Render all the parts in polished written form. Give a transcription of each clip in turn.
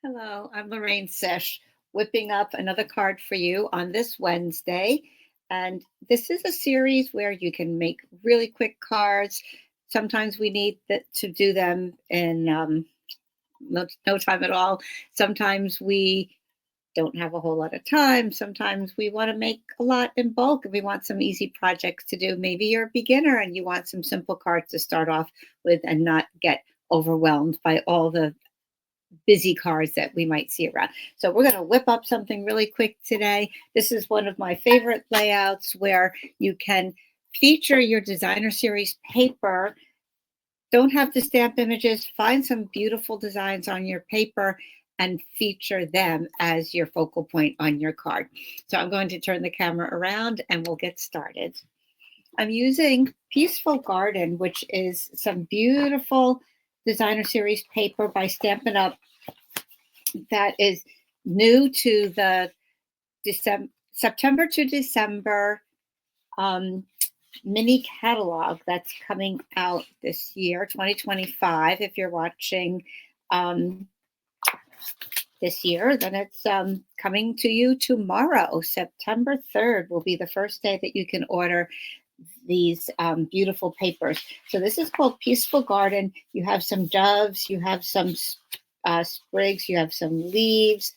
Hello, I'm Lorraine Sesh, whipping up another card for you on this Wednesday. And this is a series where you can make really quick cards. Sometimes we need to do them in no time at all. Sometimes we don't have a whole lot of time. Sometimes we want to make a lot in bulk and we want some easy projects to do. Maybe you're a beginner and you want some simple cards to start off with and not get overwhelmed by all the busy cards that we might see around. So we're going to whip up something really quick today. This is one of my favorite layouts where you can feature your designer series paper. Don't have to stamp images, find some beautiful designs on your paper and feature them as your focal point on your card. So I'm going to turn the camera around and we'll get started. I'm using Peaceful Garden, which is some beautiful designer series paper by Stampin' Up! That is new to the September to December mini catalog that's coming out this year, 2025. If you're watching this year, then it's coming to you tomorrow. September 3rd will be the first day that you can order these beautiful papers. So this is called Peaceful Garden. You have some doves, you have some sprigs, you have some leaves,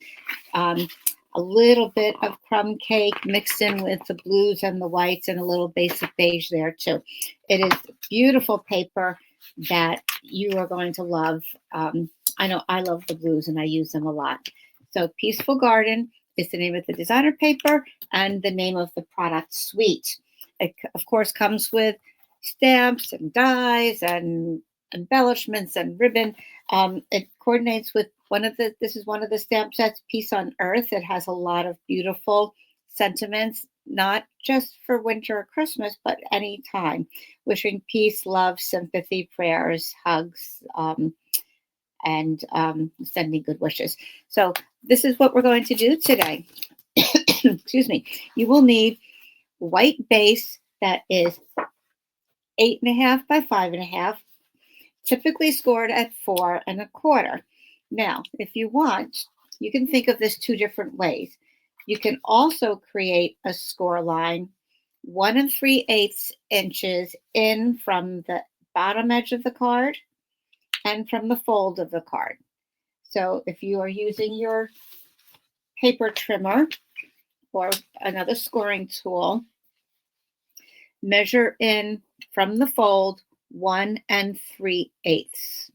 a little bit of crumb cake mixed in with the blues and the whites, and a little basic beige there too. It is beautiful paper that you are going to love. I know I love the blues and I use them a lot. So Peaceful Garden is the name of the designer paper and the name of the product suite. It, of course, comes with stamps and dies and embellishments and ribbon. It coordinates with this is one of the stamp sets, Peace on Earth. It has a lot of beautiful sentiments, not just for winter or Christmas, but any time. Wishing peace, love, sympathy, prayers, hugs, and sending good wishes. So this is what we're going to do today. Excuse me. You will need white base that is 8.5 by 5.5, typically scored at 4.25. Now, if you want, you can think of this two different ways. You can also create a score line 1 3/8 inches in from the bottom edge of the card and from the fold of the card. So if you are using your paper trimmer or another scoring tool, measure in from the fold 1 3/8,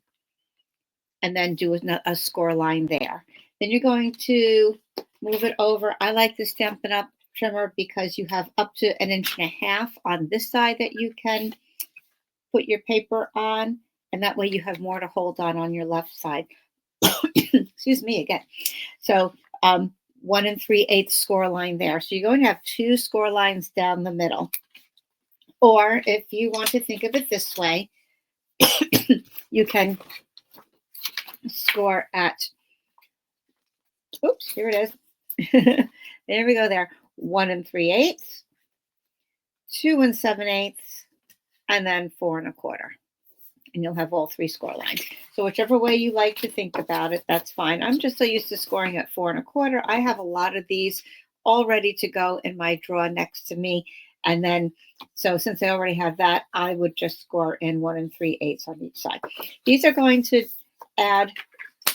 and then do a score line there. Then you're going to move it over. I like the Stampin' Up! Trimmer because you have up to 1.5 inches on this side that you can put your paper on, and that way you have more to hold on your left side. Excuse me again. So 1 3/8 score line there. So you're going to have two score lines down the middle. Or if you want to think of it this way, you can score at, oops, here it is. There we go there. 1 3/8, 2 7/8, and then 4.25. And you'll have all three score lines. So whichever way you like to think about it, that's fine. I'm just so used to scoring at 4.25. I have a lot of these all ready to go in my drawer next to me. And then, so since I already have that, I would just score in 1 3/8 on each side. These are going to add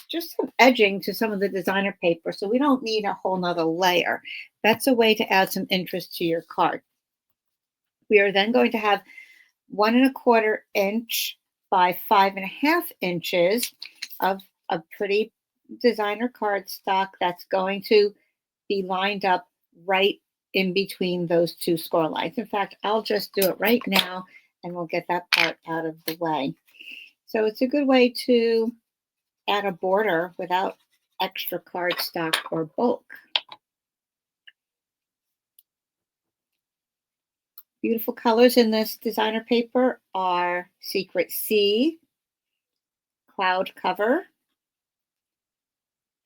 just some edging to some of the designer paper, so we don't need a whole nother layer. That's a way to add some interest to your card. We are then going to have 1.25 inch by 5.5 inches of a pretty designer cardstock that's going to be lined up right in between those two score lines. In fact, I'll just do it right now and we'll get that part out of the way. So it's a good way to add a border without extra cardstock or bulk. Beautiful colors in this designer paper are Secret Sea, Cloud Cover,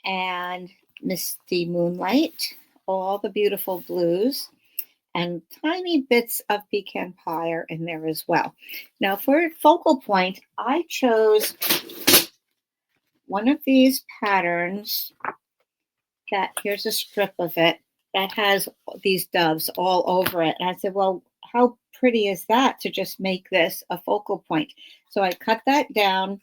and Misty Moonlight, all the beautiful blues, and tiny bits of pecan pie are in there as well. Now for focal point, I chose one of these patterns that, here's a strip of it that has these doves all over it. And I said, well, how pretty is that to just make this a focal point? So I cut that down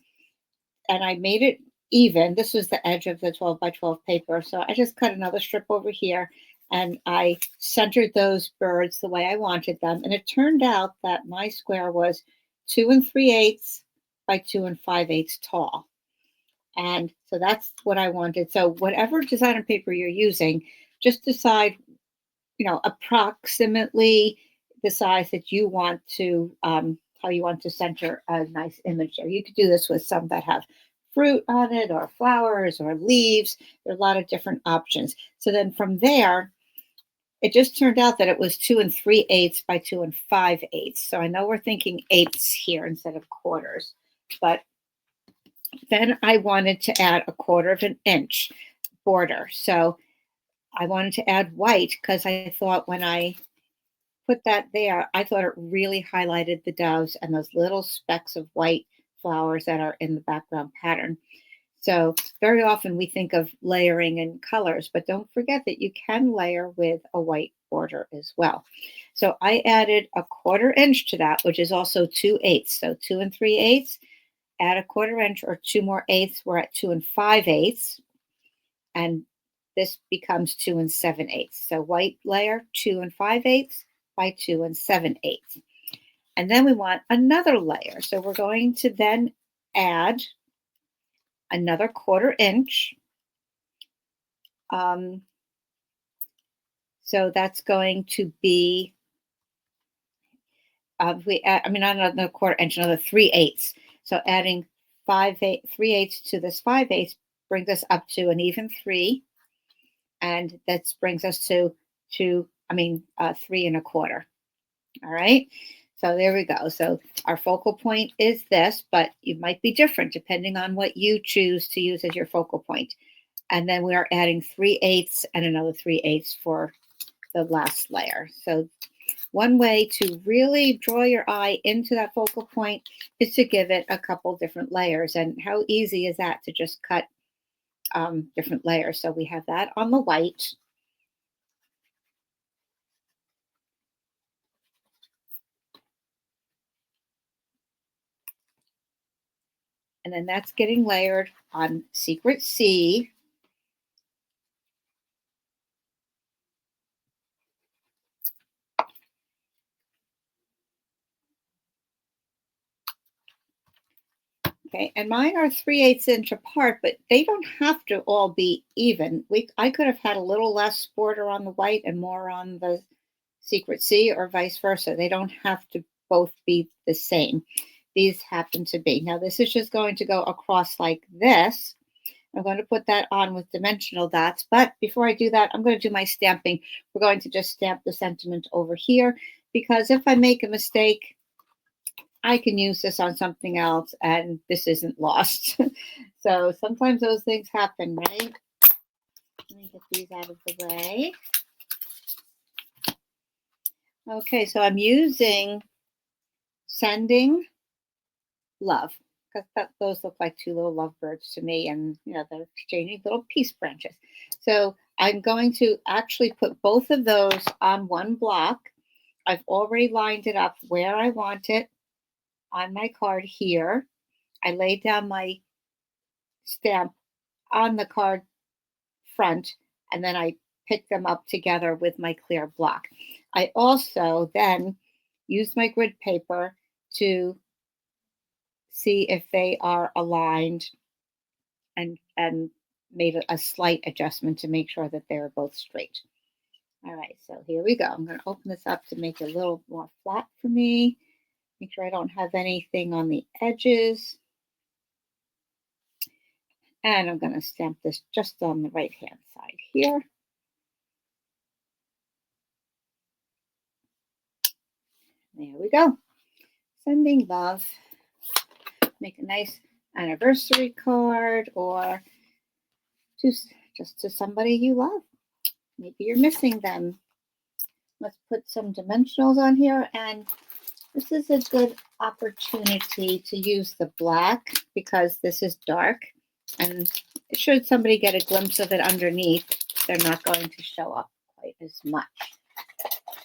and I made it even. This was the edge of the 12 by 12 paper. So I just cut another strip over here and I centered those birds the way I wanted them. And it turned out that my square was 2 3/8 by 2 5/8 tall. And so that's what I wanted. So whatever designer paper you're using, just decide, approximately the size that you want to, how you want to center a nice image there. You could do this with some that have fruit on it or flowers or leaves. There are a lot of different options. So then from there, it just turned out that it was 2 3/8 by 2 5/8. So I know we're thinking eighths here instead of quarters, but then I wanted to add 1/4 of an inch border. So I wanted to add white because I thought when I put that there, I thought it really highlighted the doves and those little specks of white flowers that are in the background pattern. So very often we think of layering in colors, but don't forget that you can layer with a white border as well. So I added 1/4 inch to that, which is also 2/8. So 2 3/8, add 1/4 inch or 2 more eighths. We're at 2 5/8. And this becomes 2 7/8. So white layer, 2 5/8 by 2 7/8. And then we want another layer. So we're going to then add another 1/4 inch. So that's going to be, not another 1/4 inch, another 3/8. So adding 3/8 to this 5/8 brings us up to an even 3. And that brings us to 3 1/4. All right. So there we go. So our focal point is this, but it might be different depending on what you choose to use as your focal point. And then we are adding 3/8 and another 3/8 for the last layer. So one way to really draw your eye into that focal point is to give it a couple different layers. And how easy is that to just cut different layers? So we have that on the white. And then that's getting layered on Secret C. Okay, and mine are 3/8 inch apart, but they don't have to all be even. I could have had a little less border on the white and more on the Secret C, or vice versa. They don't have to both be the same. These happen to be. Now this is just going to go across like this. I'm going to put that on with dimensional dots. But before I do that, I'm going to do my stamping. We're going to just stamp the sentiment over here, because if I make a mistake, I can use this on something else and this isn't lost. So sometimes those things happen, right? Let me get these out of the way. Okay, so I'm using Sending Love, because those look like two little lovebirds to me, and they're exchanging little peace branches. So I'm going to actually put both of those on one block. I've already lined it up where I want it on my card here. I laid down my stamp on the card front, and then I pick them up together with my clear block. I also then use my grid paper to see if they are aligned, and made a slight adjustment to make sure that they're both straight. All right, so here we go. I'm going to open this up to make it a little more flat for me. Make sure I don't have anything on the edges. And I'm going to stamp this just on the right-hand side here. There we go. Sending Love. Make a nice anniversary card, or just to somebody you love. Maybe you're missing them. Let's put some dimensionals on here, and this is a good opportunity to use the black because this is dark. And should somebody get a glimpse of it underneath, they're not going to show up quite as much.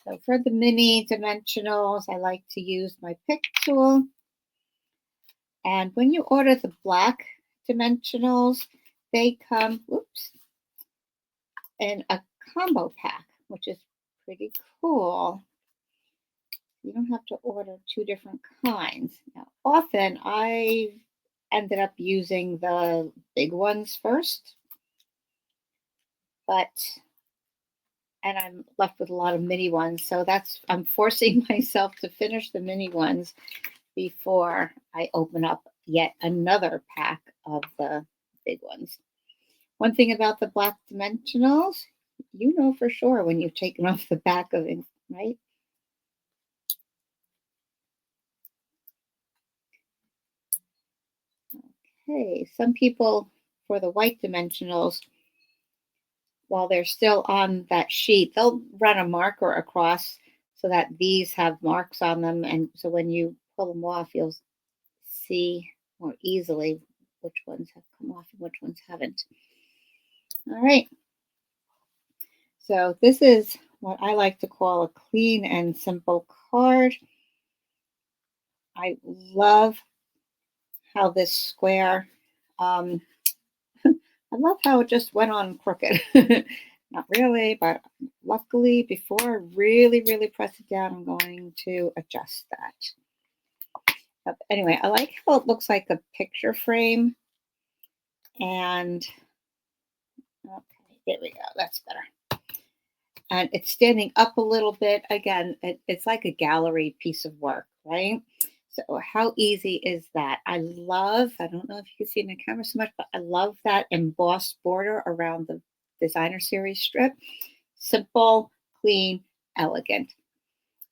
So for the mini dimensionals, I like to use my pick tool. And when you order the black dimensionals, they come, in a combo pack, which is pretty cool. You don't have to order two different kinds. Now, often I ended up using the big ones first, and I'm left with a lot of mini ones. So I'm forcing myself to finish the mini ones before I open up yet another pack of the big ones. One thing about the black dimensionals, you know for sure when you've taken off the back of it, right? Okay, some people, for the white dimensionals, while they're still on that sheet, they'll run a marker across so that these have marks on them. And so when you pull them off, you'll see more easily which ones have come off and which ones haven't. All right. So this is what I like to call a clean and simple card. I love how this square, I love how it just went on crooked. Not really, but luckily before I really, really press it down, I'm going to adjust that. But anyway, I like how it looks like a picture frame. And okay, there we go. That's better. And it's standing up a little bit. Again, it's like a gallery piece of work, right? So how easy is that? I don't know if you can see in the camera so much, but I love that embossed border around the designer series strip. Simple, clean, elegant.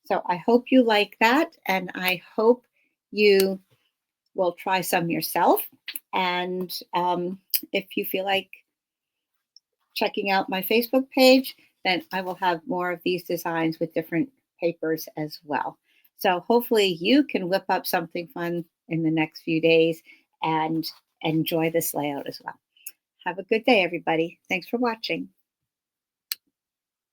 So I hope you like that, and I hope you will try some yourself. And if you feel like checking out my Facebook page, then I will have more of these designs with different papers as well. So hopefully you can whip up something fun in the next few days and enjoy this layout as well. Have a good day, everybody. Thanks for watching.